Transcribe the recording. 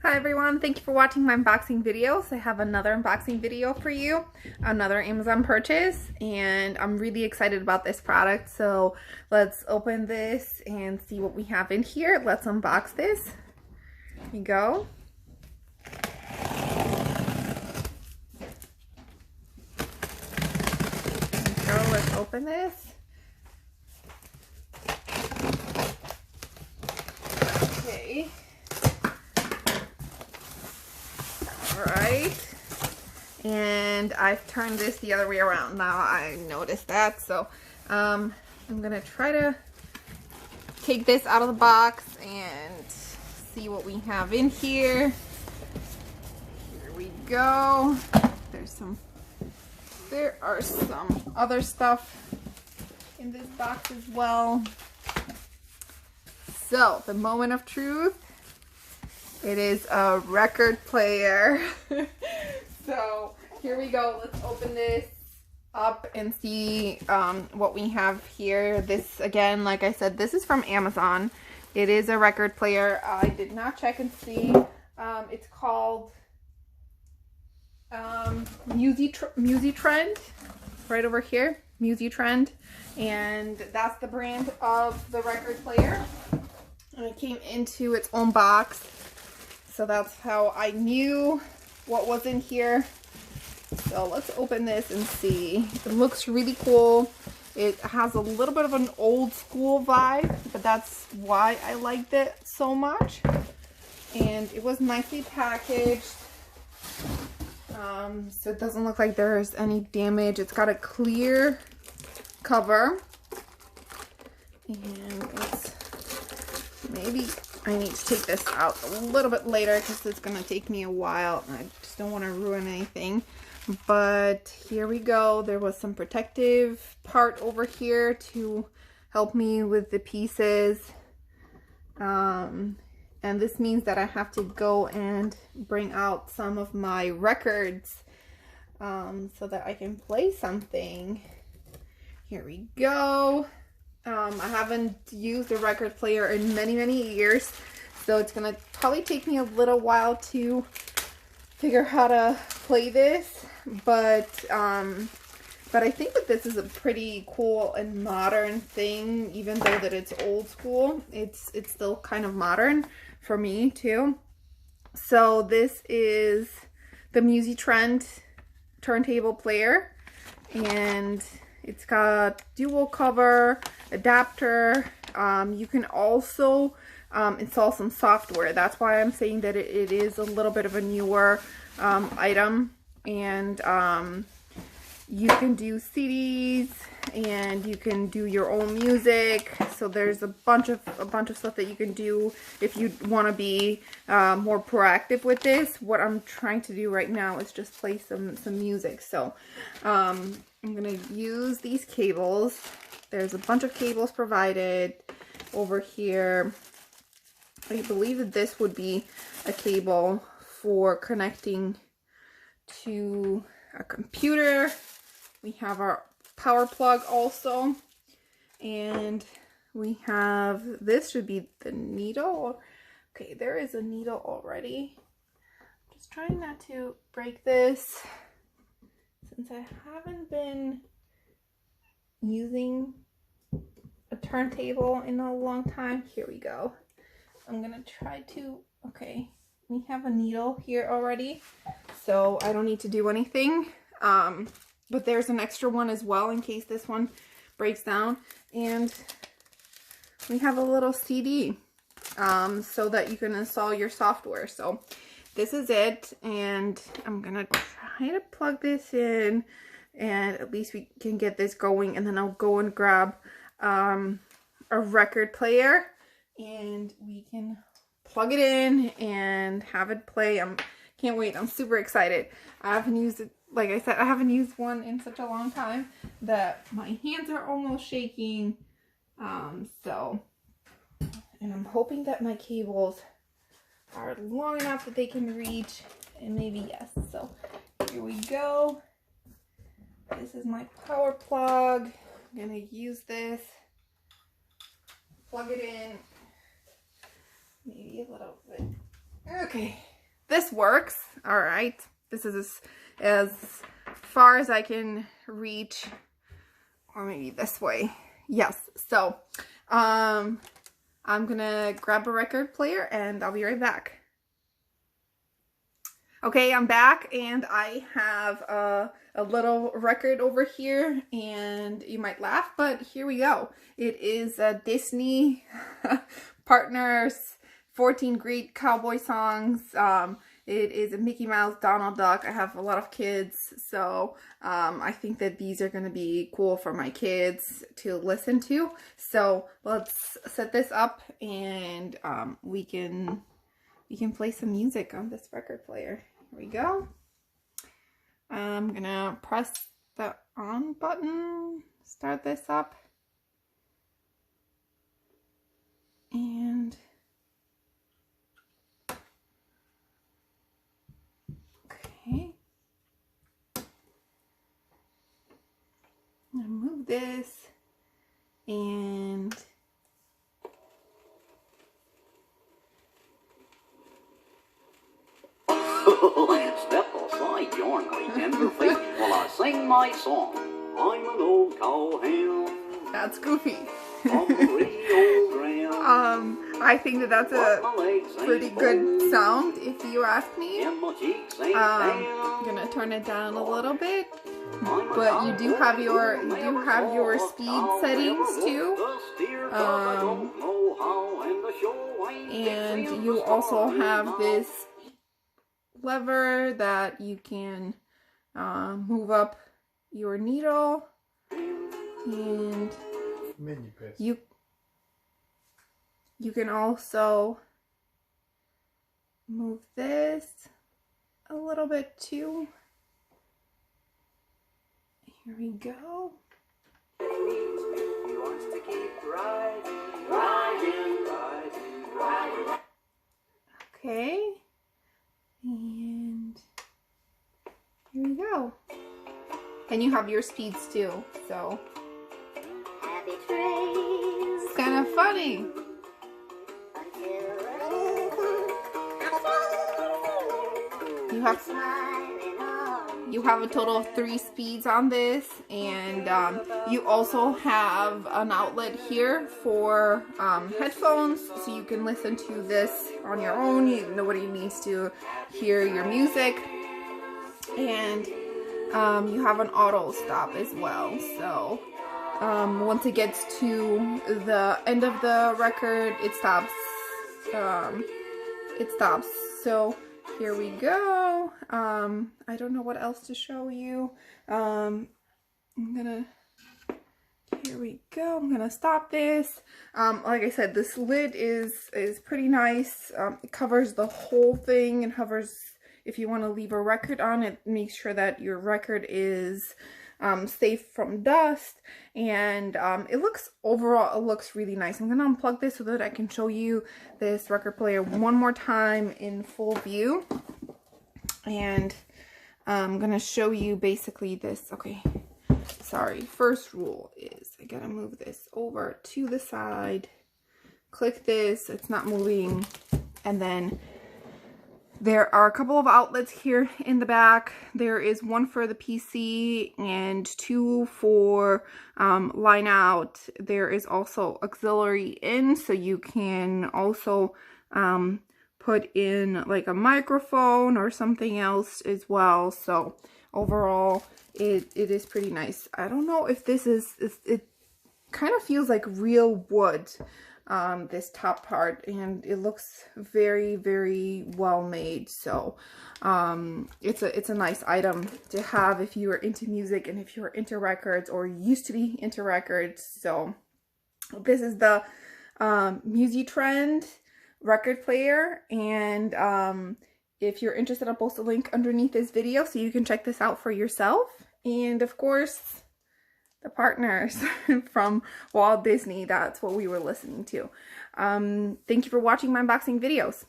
Hi everyone, thank you for watching my unboxing videos. I have another unboxing video for you, another Amazon purchase, and I'm really excited about this product. So let's open this and see what we have in here. Let's unbox this. Here you go. So let's open this. Okay. Alright, and I've turned this the other way around. Now I noticed that, so I'm gonna try to take this out of the box and see what we have in here. Here we go. There are some other stuff in this box as well. So the moment of truth. It is a record player. So here we go. Let's open this up and see what we have here. This, again, like I said, this is from Amazon. It is a record player. I did not check and see. It's called Musitrend, right over here. Musitrend, and that's the brand of the record player. And it came into its own box. So that's how I knew what was in here. So let's open this and see. It looks really cool. It has a little bit of an old school vibe, but that's why I liked it so much. And it was nicely packaged. So it doesn't look like there's any damage. It's got a clear cover. And it's maybe I need to take this out a little bit later because it's going to take me a while. I just don't want to ruin anything. But here we go. There was some protective part over here to help me with the pieces. And this means that I have to go and bring out some of my records so that I can play something. Here we go. I haven't used a record player in many years, so it's gonna probably take me a little while to figure out how to play this, but I think that this is a pretty cool and modern thing. Even though that it's old school, it's still kind of modern for me too. So this is the Musitrend turntable player, and it's got dual cover, adapter. You can also install some software. That's why I'm saying that it is a little bit of a newer item. And you can do CDs, and you can do your own music. So there's a bunch of stuff that you can do if you want to be more proactive with this. What I'm trying to do right now is just play some music. So I'm gonna use these cables. There's a bunch of cables provided over here. I believe that this would be a cable for connecting to a computer. We have our power plug also, and we have, this should be the needle. Okay, there is a needle already. Just trying not to break this since I haven't been using a turntable in a long time. Here we go. I'm gonna try to, okay, we have a needle here already, so I don't need to do anything. But there's an extra one as well in case this one breaks down. And we have a little CD so that you can install your software. So this is it, and I'm gonna try to plug this in, and at least we can get this going, and then I'll go and grab a record player and we can plug it in and have it play. Can't wait. I'm super excited. I haven't used it, like I said, I haven't used one in such a long time that my hands are almost shaking. And I'm hoping that my cables are long enough that they can reach, and maybe yes. So here we go. This is my power plug. I'm gonna use this, plug it in, maybe a little bit. Okay, this works. All right. This is as far as I can reach, or maybe this way. Yes. So, I'm gonna grab a record player and I'll be right back. Okay, I'm back and I have a little record over here, and you might laugh, but here we go. It is a Disney Partners 14 Great Cowboy Songs. It is a Mickey Mouse, Donald Duck. I have a lot of kids, so I think that these are going to be cool for my kids to listen to. So let's set this up and we can play some music on this record player. Here we go. I'm gonna press the on button, start this up, and okay. I'm gonna move this and step aside, yarn my tender feet while I sing my song. I'm an old cowhand. That's goofy. On the Rio Grande. I think that that's a pretty good sound, if you ask me. I'm gonna turn it down a little bit, but you do have your speed settings too. And you also have this lever that you can move up your needle, and you can also move this a little bit too. Here we go. Okay. And here we go. And you have your speeds too, so it's kind of funny. You have a total of 3 speeds on this, and you also have an outlet here for headphones, so you can listen to this on your own. Nobody needs to hear your music. And you have an auto stop as well, so once it gets to the end of the record, it stops. So here we go. I don't know what else to show you. Here we go. I'm gonna stop this. Like I said, this lid is pretty nice. It covers the whole thing and hovers. If you want to leave a record on it, make sure that your record is safe from dust, and it looks really nice. I'm gonna unplug this so that I can show you this record player one more time in full view, and I'm gonna show you basically this. Okay, sorry, first rule is I gotta move this over to the side, click this, it's not moving, and then there are a couple of outlets here in the back. There is one for the PC and 2 for line out. There is also auxiliary in, so you can also put in like a microphone or something else as well. So overall, it is pretty nice. I don't know if this is, it kind of feels like real wood. This top part, and it looks very, very well made. So it's a nice item to have if you are into music and if you're into records or used to be into records. So this is the Musitrend record player, and if you're interested, I'll post a link underneath this video so you can check this out for yourself. And of course, the Partners from Walt Disney, that's what we were listening to. Thank you for watching my unboxing videos.